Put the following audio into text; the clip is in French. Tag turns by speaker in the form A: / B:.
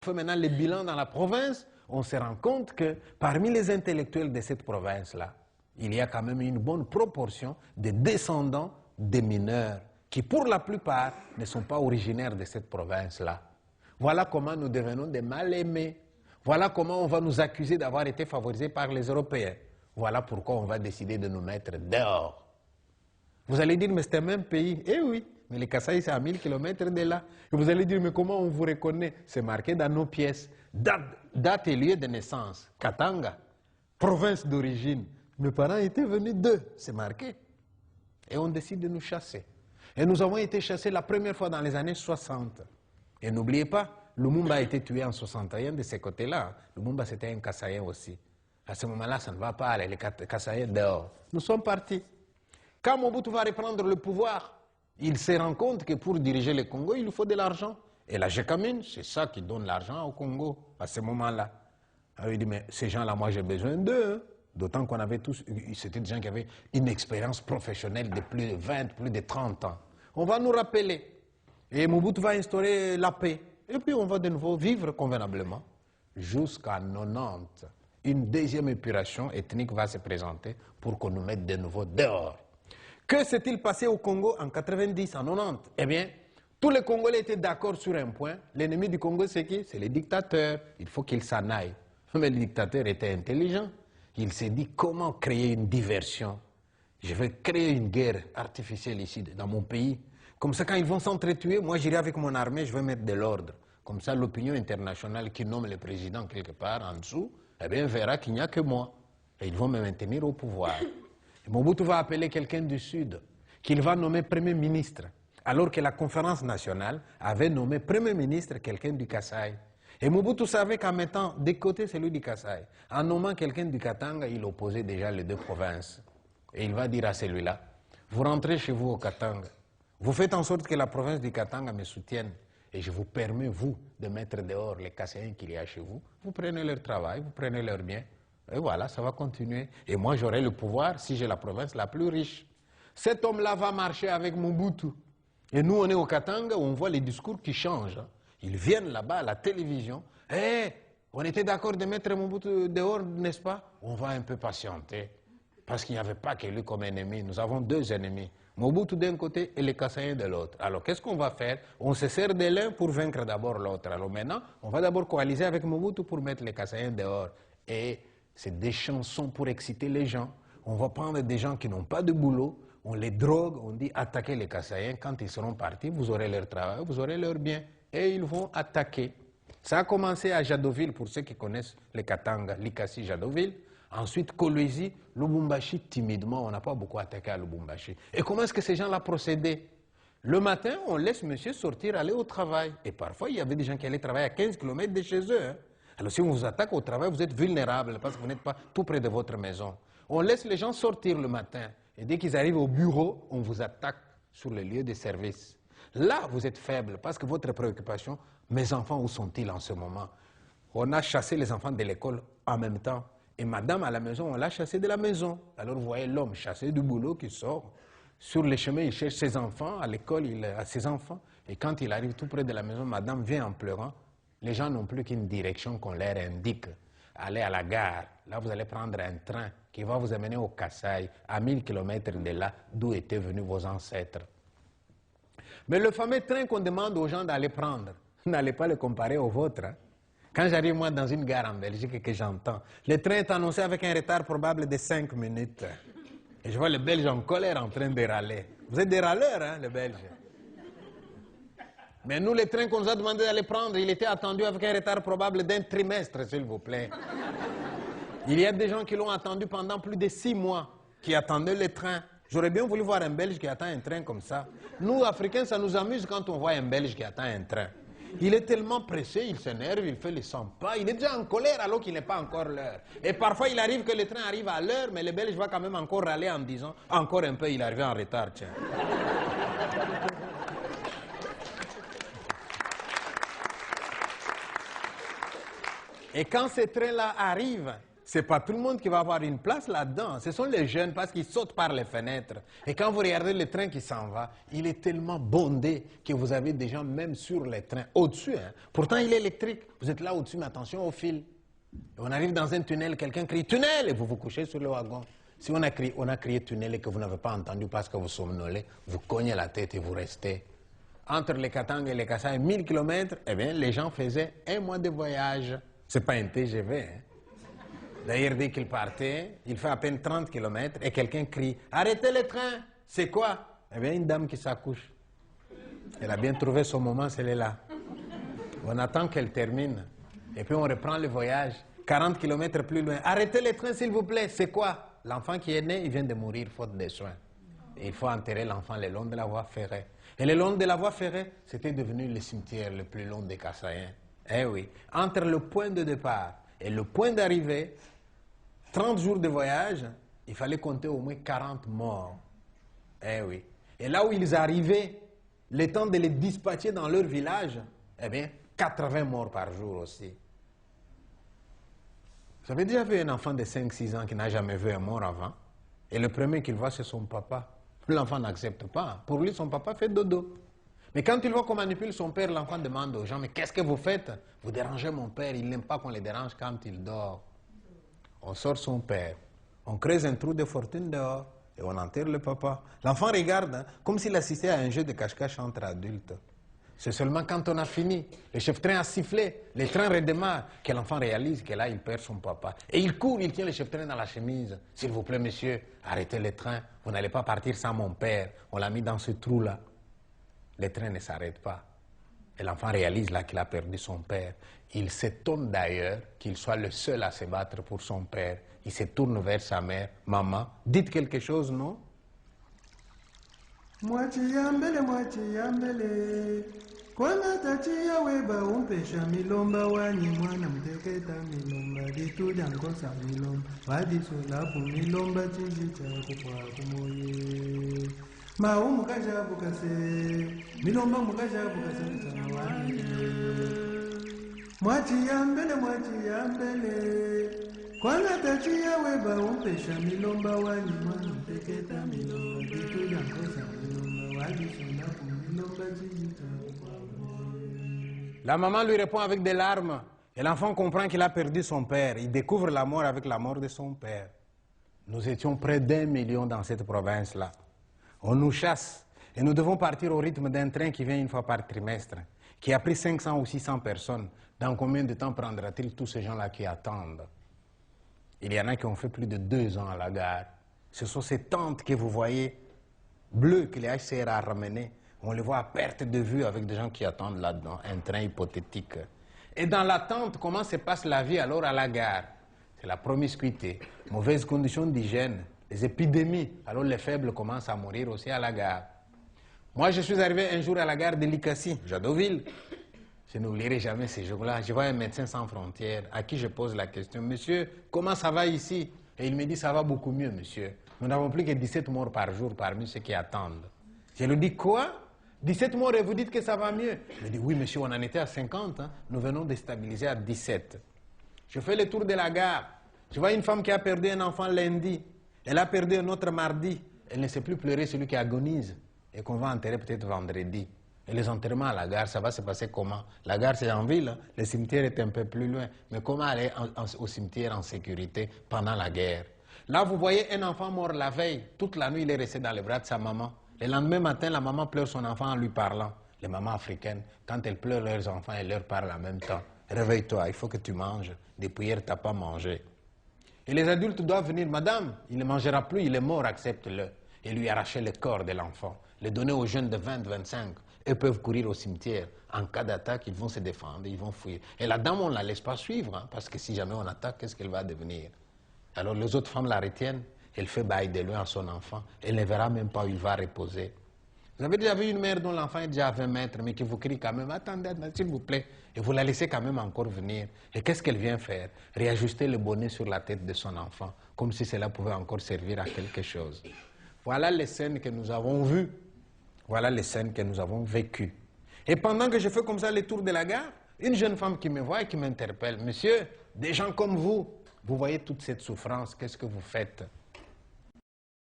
A: fait maintenant le bilan dans la province, on se rend compte que parmi les intellectuels de cette province-là, il y a quand même une bonne proportion de descendants des mineurs qui, pour la plupart, ne sont pas originaires de cette province-là. Voilà comment nous devenons des mal-aimés. Voilà comment on va nous accuser d'avoir été favorisés par les Européens. Voilà pourquoi on va décider de nous mettre dehors. Vous allez dire, mais c'est un même pays. Eh oui, mais les Kasaï, c'est à 1000 km de là. Et vous allez dire, mais comment on vous reconnaît? C'est marqué dans nos pièces. Date et lieu de naissance, Katanga, province d'origine. Mes parents étaient venus d'eux, c'est marqué. Et on décide de nous chasser. Et nous avons été chassés la première fois dans les années 60. Et n'oubliez pas, Lumumba a été tué en 61 de ces côtés-là. Lumumba, c'était un Kassaïen aussi. À ce moment-là, ça ne va pas aller, les Kassaïens dehors. Nous sommes partis. Quand Mobutu va reprendre le pouvoir, il se rend compte que pour diriger le Congo, il lui faut de l'argent. Et la Gécamine, c'est ça qui donne l'argent au Congo à ce moment-là. Alors il dit, mais ces gens-là, moi j'ai besoin d'eux. Hein. D'autant qu'on avait tous, c'était des gens qui avaient une expérience professionnelle de plus de 20, plus de 30 ans. On va nous rappeler. Et Mobutu va instaurer la paix. Et puis on va de nouveau vivre convenablement. Jusqu'à 90. Une deuxième épuration ethnique va se présenter pour qu'on nous mette de nouveau dehors. Que s'est-il passé au Congo en 90, en 90? Eh bien, tous les Congolais étaient d'accord sur un point. L'ennemi du Congo, c'est qui? C'est les dictateurs. Il faut qu'ils s'en aillent. Mais le dictateur était intelligent. Il s'est dit, comment créer une diversion? Je vais créer une guerre artificielle ici, dans mon pays. Comme ça, quand ils vont s'entretuer, moi j'irai avec mon armée, je vais mettre de l'ordre. Comme ça, l'opinion internationale qui nomme le président quelque part en dessous, eh bien, verra qu'il n'y a que moi. Et ils vont me maintenir au pouvoir. Et Mobutu va appeler quelqu'un du Sud, qu'il va nommer Premier ministre, alors que la conférence nationale avait nommé Premier ministre quelqu'un du Kasaï. Et Mobutu savait qu'en mettant de côté celui du Kasaï, en nommant quelqu'un du Katanga, il opposait déjà les deux provinces. Et il va dire à celui-là, vous rentrez chez vous au Katanga, vous faites en sorte que la province du Katanga me soutienne, et je vous permets, vous, de mettre dehors les Kassaïens qu'il y a chez vous. Vous prenez leur travail, vous prenez leurs biens, et voilà, ça va continuer. Et moi, j'aurai le pouvoir si j'ai la province la plus riche. Cet homme-là va marcher avec Mobutu. Et nous, on est au Katanga, où on voit les discours qui changent. Ils viennent là-bas à la télévision. Hey, on était d'accord de mettre Mobutu dehors, n'est-ce pas? On va un peu patienter. Parce qu'il n'y avait pas que lui comme ennemi. Nous avons deux ennemis. Mobutu d'un côté et les Kassaïens de l'autre. Alors qu'est-ce qu'on va faire? On se sert de l'un pour vaincre d'abord l'autre. Alors maintenant, on va d'abord coaliser avec Mobutu pour mettre les Kassaïens dehors. Et c'est des chansons pour exciter les gens. On va prendre des gens qui n'ont pas de boulot, on les drogue, on dit attaquez les Kassaïens. Quand ils seront partis, vous aurez leur travail, vous aurez leurs biens. Et ils vont attaquer. Ça a commencé à Jadoville, pour ceux qui connaissent les Katanga, Likasi, Jadoville. Ensuite, Kolwezi, Lubumbashi, timidement, on n'a pas beaucoup attaqué à Lubumbashi. Et comment est-ce que ces gens-là procédaient? Le matin, on laisse monsieur sortir, aller au travail. Et parfois, il y avait des gens qui allaient travailler à 15 km de chez eux. Hein. Alors si on vous attaque au travail, vous êtes vulnérable parce que vous n'êtes pas tout près de votre maison. On laisse les gens sortir le matin. Et dès qu'ils arrivent au bureau, on vous attaque sur le lieu de service. Là, vous êtes faible parce que votre préoccupation, mes enfants, où sont-ils en ce moment? On a chassé les enfants de l'école en même temps. Et madame à la maison, on l'a chassé de la maison. Alors vous voyez l'homme chassé du boulot qui sort. Sur les chemins, il cherche ses enfants. À l'école, il a ses enfants. Et quand il arrive tout près de la maison, madame vient en pleurant. Les gens n'ont plus qu'une direction qu'on leur indique. Allez à la gare. Là, vous allez prendre un train qui va vous amener au Kasaï, à 1000 km de là, d'où étaient venus vos ancêtres. Mais le fameux train qu'on demande aux gens d'aller prendre, n'allez pas le comparer au vôtre. Hein. Quand j'arrive, moi, dans une gare en Belgique et que j'entends, le train est annoncé avec un retard probable de 5 minutes. Et je vois les Belges en colère en train de râler. Vous êtes des râleurs, hein, les Belges. Mais nous, le train qu'on nous a demandé d'aller prendre, il était attendu avec un retard probable d'1 trimestre, s'il vous plaît. Il y a des gens qui l'ont attendu pendant plus de 6 mois, qui attendaient le train. J'aurais bien voulu voir un Belge qui attend un train comme ça. Nous, Africains, ça nous amuse quand on voit un Belge qui attend un train. Il est tellement pressé, il s'énerve, il fait les 100 pas, il est déjà en colère alors qu'il n'est pas encore l'heure. Et parfois, il arrive que le train arrive à l'heure, mais le Belge va quand même encore râler en disant « Encore un peu, il est arrivé en retard, tiens. » Et quand ce train-là arrive, c'est pas tout le monde qui va avoir une place là-dedans. Ce sont les jeunes parce qu'ils sautent par les fenêtres. Et quand vous regardez le train qui s'en va, il est tellement bondé que vous avez des gens même sur les trains, au-dessus. Hein. Pourtant, il est électrique. Vous êtes là au-dessus, mais attention au fil. Et on arrive dans un tunnel, quelqu'un crie « tunnel » et vous vous couchez sur le wagon. Si on a crié tunnel et que vous n'avez pas entendu parce que vous somnolez, vous cognez la tête et vous restez. Entre les Katanga et les Kasaï, 1000 km, eh bien, les gens faisaient 1 mois de voyage. Ce n'est pas un TGV. Hein. D'ailleurs, dès qu'il partait, il fait à peine 30 km et quelqu'un crie « Arrêtez le train !» C'est quoi? Eh bien, une dame qui s'accouche. Elle a bien trouvé son moment, elle est là. On attend qu'elle termine. Et puis on reprend le voyage. 40 km plus loin. « Arrêtez le train, s'il vous plaît !» C'est quoi? L'enfant qui est né, il vient de mourir faute de soins. Et il faut enterrer l'enfant le long de la voie ferrée. Et le long de la voie ferrée, c'était devenu le cimetière le plus long des Kasaïens. Eh oui, entre le point de départ et le point d'arrivée, 30 jours de voyage, il fallait compter au moins 40 morts. Eh oui. Et là où ils arrivaient, le temps de les dispatcher dans leur village, eh bien, 80 morts par jour aussi. Vous avez déjà vu un enfant de 5-6 ans qui n'a jamais vu un mort avant? Et le premier qu'il voit, c'est son papa. L'enfant n'accepte pas. Pour lui, son papa fait dodo. Mais quand il voit qu'on manipule son père, l'enfant demande aux gens, mais qu'est-ce que vous faites? Vous dérangez mon père, il n'aime pas qu'on le dérange quand il dort. On sort son père, on creuse un trou de fortune dehors et on enterre le papa. L'enfant regarde hein, comme s'il assistait à un jeu de cache-cache entre adultes. C'est seulement quand on a fini, le chef-train a sifflé, le train redémarre, que l'enfant réalise que là, il perd son papa. Et il court, il tient le chef-train dans la chemise. « S'il vous plaît, monsieur, arrêtez le train. Vous n'allez pas partir sans mon père. On l'a mis dans ce trou-là. » Le train ne s'arrête pas. Et l'enfant réalise là qu'il a perdu son père. Il s'étonne d'ailleurs qu'il soit le seul à se battre pour son père. Il se tourne vers sa mère. « Maman, dites quelque chose, non ?»
B: Moitié yambele, kwana tachia weba umpesha milomba wani mwana mteketa milomba ditu jankosa milomba wadi solapu milomba chizi chako kwa kumoye maumu kajabu kase milomba mukajabu kase mtawani mwachi yambele kwana tachia weba umpesha milomba wani mwana mteketa milomba ditu jankosa
A: La maman lui répond avec des larmes et l'enfant comprend qu'il a perdu son père. Il découvre la mort avec la mort de son père. Nous étions près d'1 million dans cette province-là. On nous chasse et nous devons partir au rythme d'un train qui vient une fois par trimestre, qui a pris 500 ou 600 personnes. Dans combien de temps prendra-t-il tous ces gens-là qui attendent? Il y en a qui ont fait plus de 2 ans à la gare. Ce sont ces tentes que vous voyez bleu que les HCR a ramené, on les voit à perte de vue avec des gens qui attendent là-dedans, un train hypothétique. Et dans l'attente, comment se passe la vie alors à la gare? C'est la promiscuité, mauvaises conditions d'hygiène, les épidémies, alors les faibles commencent à mourir aussi à la gare. Moi, je suis arrivé un jour à la gare de Likassi, Jadoville. Je n'oublierai jamais ces jours-là. Je vois un médecin sans frontières à qui je pose la question, « Monsieur, comment ça va ici ?» Et il me dit, « Ça va beaucoup mieux, monsieur. Nous n'avons plus que 17 morts par jour parmi ceux qui attendent. » Je lui dis, « Quoi? 17 morts et vous dites que ça va mieux ?» Il me dit, « Oui, monsieur, on en était à 50. Hein. Nous venons de stabiliser à 17. » Je fais le tour de la gare. Je vois une femme qui a perdu un enfant lundi. Elle a perdu un autre mardi. Elle ne sait plus pleurer celui qui agonise et qu'on va enterrer peut-être vendredi. Et les enterrements à la gare, ça va se passer comment? La gare, c'est en ville, hein? Le cimetière est un peu plus loin. Mais comment aller au cimetière en sécurité pendant la guerre? Là, vous voyez un enfant mort la veille. Toute la nuit, il est resté dans les bras de sa maman. Le lendemain matin, la maman pleure son enfant en lui parlant. Les mamans africaines, quand elles pleurent leurs enfants, elles leur parlent en même temps. Réveille-toi, il faut que tu manges. Depuis hier, tu n'as pas mangé. Et les adultes doivent venir. Madame, il ne mangera plus, il est mort, accepte-le. Et lui arracher le corps de l'enfant. Le donner aux jeunes de 20-25. Eux peuvent courir au cimetière. En cas d'attaque, ils vont se défendre, ils vont fuir. Et la dame, on ne la laisse pas suivre, hein, parce que si jamais on attaque, qu'est-ce qu'elle va devenir? Alors les autres femmes la retiennent, elle fait bail de loin à son enfant, elle ne verra même pas où il va reposer. Vous avez déjà vu une mère dont l'enfant est déjà à 20 mètres, mais qui vous crie quand même, attendez, s'il vous plaît, et vous la laissez quand même encore venir. Et qu'est-ce qu'elle vient faire? Réajuster le bonnet sur la tête de son enfant, comme si cela pouvait encore servir à quelque chose. Voilà les scènes que nous avons vues. Voilà les scènes que nous avons vécues. Et pendant que je fais comme ça le tour de la gare, une jeune femme qui me voit et qui m'interpelle, « Monsieur, des gens comme vous Vous voyez toute cette souffrance, qu'est-ce que vous faites?